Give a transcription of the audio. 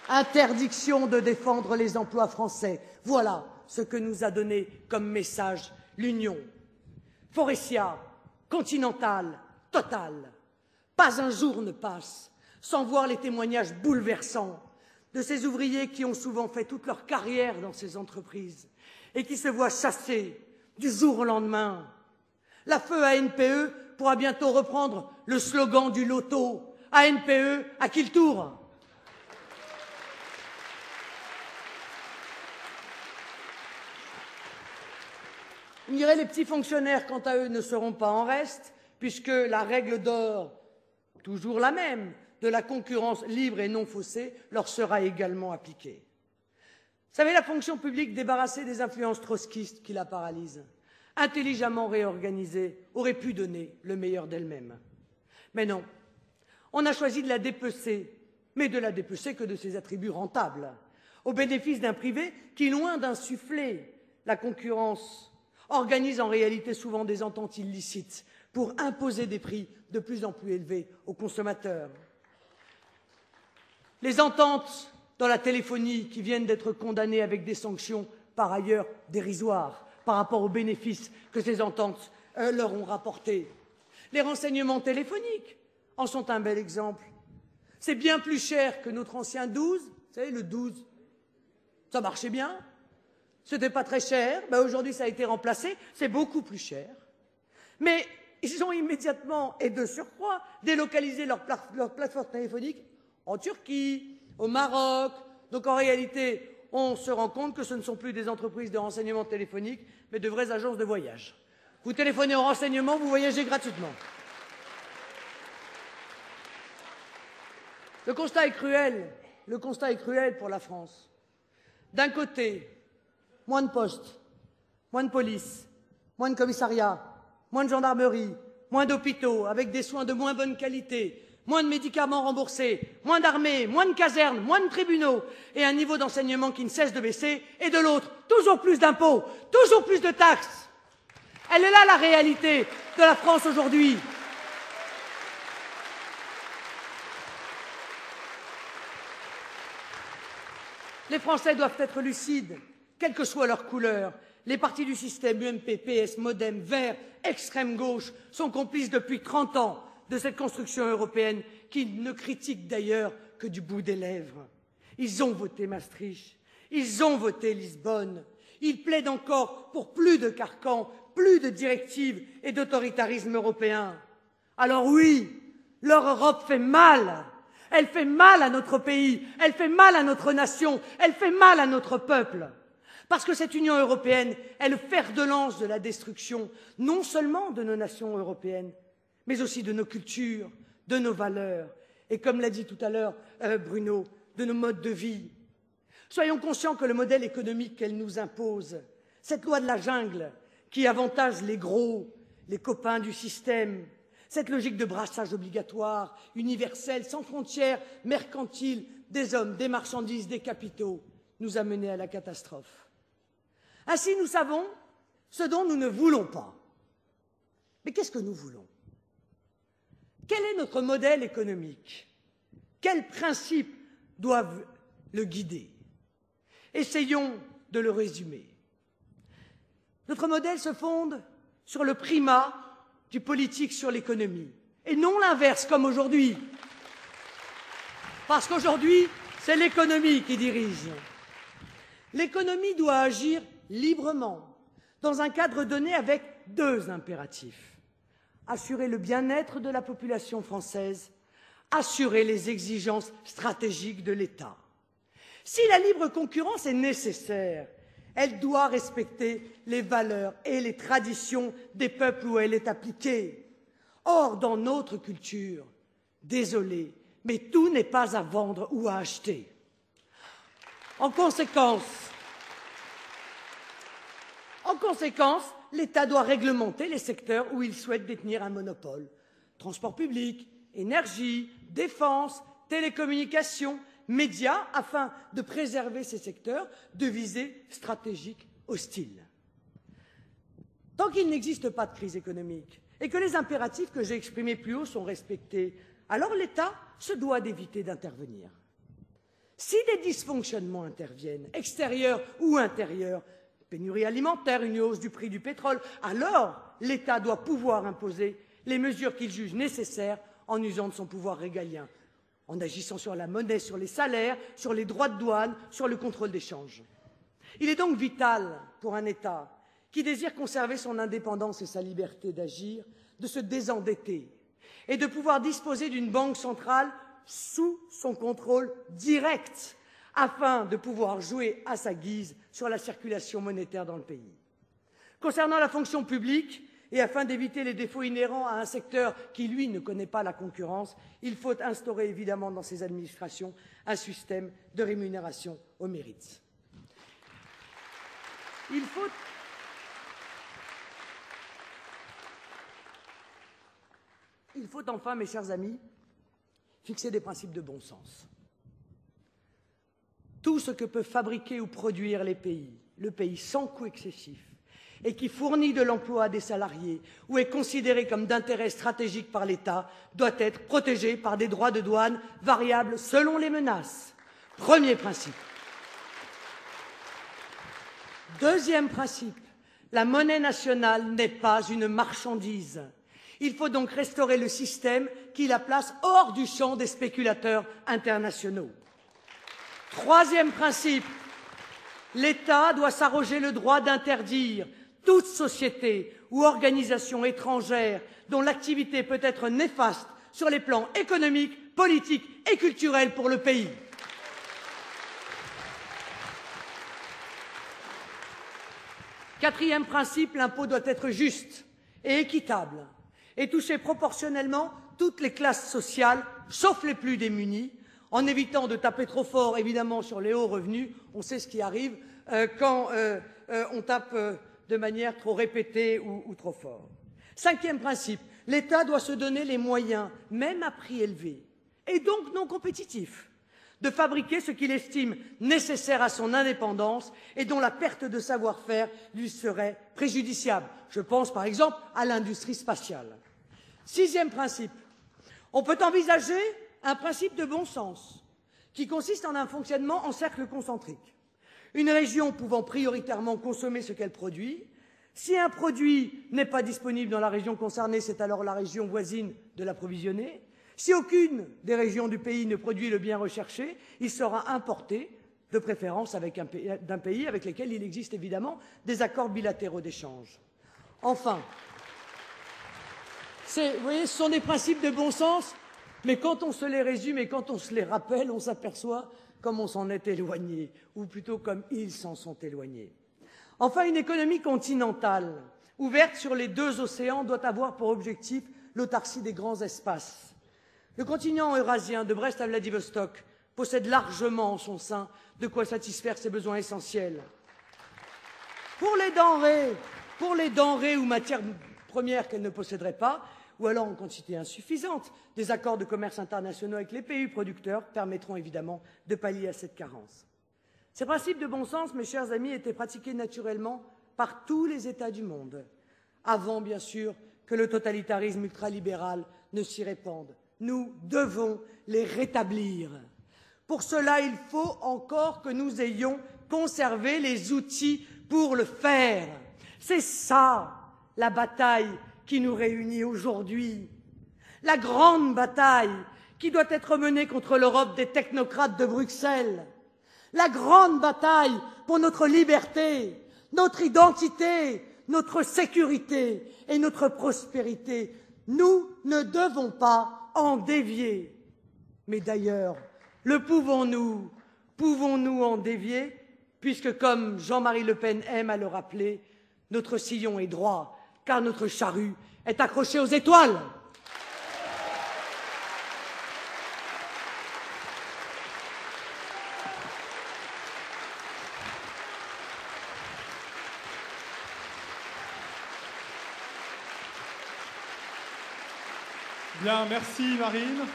Interdiction de défendre les emplois français. Voilà ce que nous a donné comme message l'Union. Forestia, Continental, Total. Pas un jour ne passe sans voir les témoignages bouleversants de ces ouvriers qui ont souvent fait toute leur carrière dans ces entreprises et qui se voient chassés du jour au lendemain. La feu ANPE pourra bientôt reprendre le slogan du loto. ANPE, à qui le tour? On dirait les petits fonctionnaires, quant à eux, ne seront pas en reste, puisque la règle d'or, toujours la même, de la concurrence libre et non faussée, leur sera également appliquée. Vous savez, la fonction publique débarrassée des influences trotskistes qui la paralysent, intelligemment réorganisée, aurait pu donner le meilleur d'elle-même. Mais non, on a choisi de la dépecer, mais de la dépecer que de ses attributs rentables, au bénéfice d'un privé qui, loin d'insuffler la concurrence, organise en réalité souvent des ententes illicites pour imposer des prix de plus en plus élevés aux consommateurs. Les ententes dans la téléphonie qui viennent d'être condamnées avec des sanctions par ailleurs dérisoires par rapport aux bénéfices que ces ententes leur ont rapportés. Les renseignements téléphoniques en sont un bel exemple. C'est bien plus cher que notre ancien 12, vous savez, le 12, ça marchait bien. C'était pas très cher, ben aujourd'hui ça a été remplacé, c'est beaucoup plus cher. Mais ils ont immédiatement, et de surcroît, délocalisé leur plateforme téléphonique en Turquie, au Maroc. Donc en réalité, on se rend compte que ce ne sont plus des entreprises de renseignement téléphonique, mais de vraies agences de voyage. Vous téléphonez au renseignement, vous voyagez gratuitement. Le constat est cruel pour la France. D'un côté, moins de postes, moins de police, moins de commissariats, moins de gendarmerie, moins d'hôpitaux avec des soins de moins bonne qualité, moins de médicaments remboursés, moins d'armées, moins de casernes, moins de tribunaux et un niveau d'enseignement qui ne cesse de baisser, et de l'autre, toujours plus d'impôts, toujours plus de taxes. Elle est là la réalité de la France aujourd'hui. Les Français doivent être lucides. Quelle que soit leur couleur, les partis du système UMP, PS, Modem, Verts, extrême gauche sont complices depuis 30 ans de cette construction européenne qui ne critique d'ailleurs que du bout des lèvres. Ils ont voté Maastricht, ils ont voté Lisbonne, ils plaident encore pour plus de carcans, plus de directives et d'autoritarisme européen. Alors oui, leur Europe fait mal. Elle fait mal à notre pays, elle fait mal à notre nation, elle fait mal à notre peuple. Parce que cette Union européenne est le fer de lance de la destruction, non seulement de nos nations européennes, mais aussi de nos cultures, de nos valeurs, et comme l'a dit tout à l'heure Bruno, de nos modes de vie. Soyons conscients que le modèle économique qu'elle nous impose, cette loi de la jungle qui avantage les gros, les copains du système, cette logique de brassage obligatoire, universel, sans frontières, mercantile, des hommes, des marchandises, des capitaux, nous a menés à la catastrophe. Ainsi, nous savons ce dont nous ne voulons pas. Mais qu'est-ce que nous voulons? Quel est notre modèle économique? Quels principes doivent le guider? Essayons de le résumer. Notre modèle se fonde sur le primat du politique sur l'économie, et non l'inverse comme aujourd'hui. Parce qu'aujourd'hui, c'est l'économie qui dirige. L'économie doit agir librement, dans un cadre donné avec deux impératifs. Assurer le bien-être de la population française, assurer les exigences stratégiques de l'État. Si la libre concurrence est nécessaire, elle doit respecter les valeurs et les traditions des peuples où elle est appliquée. Or, dans notre culture, désolé, mais tout n'est pas à vendre ou à acheter. En conséquence, l'État doit réglementer les secteurs où il souhaite détenir un monopole. Transport public, énergie, défense, télécommunications, médias, afin de préserver ces secteurs de visées stratégiques hostiles. Tant qu'il n'existe pas de crise économique et que les impératifs que j'ai exprimés plus haut sont respectés, alors l'État se doit d'éviter d'intervenir. Si des dysfonctionnements interviennent, extérieurs ou intérieurs, pénurie alimentaire, une hausse du prix du pétrole, alors l'État doit pouvoir imposer les mesures qu'il juge nécessaires en usant de son pouvoir régalien, en agissant sur la monnaie, sur les salaires, sur les droits de douane, sur le contrôle des changes. Il est donc vital pour un État qui désire conserver son indépendance et sa liberté d'agir, de se désendetter et de pouvoir disposer d'une banque centrale sous son contrôle direct, afin de pouvoir jouer à sa guise sur la circulation monétaire dans le pays. Concernant la fonction publique, et afin d'éviter les défauts inhérents à un secteur qui, lui, ne connaît pas la concurrence, il faut instaurer évidemment dans ces administrations un système de rémunération au mérite. Il faut enfin, mes chers amis, fixer des principes de bon sens. Tout ce que peut fabriquer ou produire le pays sans coût excessif, et qui fournit de l'emploi à des salariés ou est considéré comme d'intérêt stratégique par l'État, doit être protégé par des droits de douane variables selon les menaces. Premier principe. Deuxième principe, la monnaie nationale n'est pas une marchandise. Il faut donc restaurer le système qui la place hors du champ des spéculateurs internationaux. Troisième principe, l'État doit s'arroger le droit d'interdire toute société ou organisation étrangère dont l'activité peut être néfaste sur les plans économiques, politiques et culturels pour le pays. Quatrième principe, l'impôt doit être juste et équitable et toucher proportionnellement toutes les classes sociales, sauf les plus démunies, en évitant de taper trop fort, évidemment, sur les hauts revenus. On sait ce qui arrive quand on tape de manière trop répétée ou trop fort. Cinquième principe, l'État doit se donner les moyens, même à prix élevé, et donc non compétitifs, de fabriquer ce qu'il estime nécessaire à son indépendance et dont la perte de savoir-faire lui serait préjudiciable. Je pense par exemple à l'industrie spatiale. Sixième principe, on peut envisager un principe de bon sens qui consiste en un fonctionnement en cercle concentrique. Une région pouvant prioritairement consommer ce qu'elle produit. Si un produit n'est pas disponible dans la région concernée, c'est alors la région voisine de l'approvisionner. Si aucune des régions du pays ne produit le bien recherché, il sera importé, de préférence d'un pays avec lequel il existe évidemment des accords bilatéraux d'échange. Enfin, vous voyez, ce sont des principes de bon sens, mais quand on se les résume et quand on se les rappelle, on s'aperçoit comme on s'en est éloigné, ou plutôt comme ils s'en sont éloignés. Enfin, une économie continentale, ouverte sur les deux océans, doit avoir pour objectif l'autarcie des grands espaces. Le continent eurasien, de Brest à Vladivostok, possède largement en son sein de quoi satisfaire ses besoins essentiels. Pour les denrées ou matières premières qu'elle ne posséderait pas, ou alors en quantité insuffisante, des accords de commerce internationaux avec les pays producteurs permettront évidemment de pallier à cette carence. Ces principes de bon sens, mes chers amis, étaient pratiqués naturellement par tous les États du monde, avant bien sûr que le totalitarisme ultralibéral ne s'y répande. Nous devons les rétablir. Pour cela, il faut encore que nous ayons conservé les outils pour le faire. C'est ça la bataille qui nous réunit aujourd'hui. La grande bataille qui doit être menée contre l'Europe des technocrates de Bruxelles. La grande bataille pour notre liberté, notre identité, notre sécurité et notre prospérité. Nous ne devons pas en dévier. Mais d'ailleurs, pouvons-nous en dévier, puisque, comme Jean-Marie Le Pen aime à le rappeler, notre sillon est droit, car notre charrue est accrochée aux étoiles. Bien, merci Marine.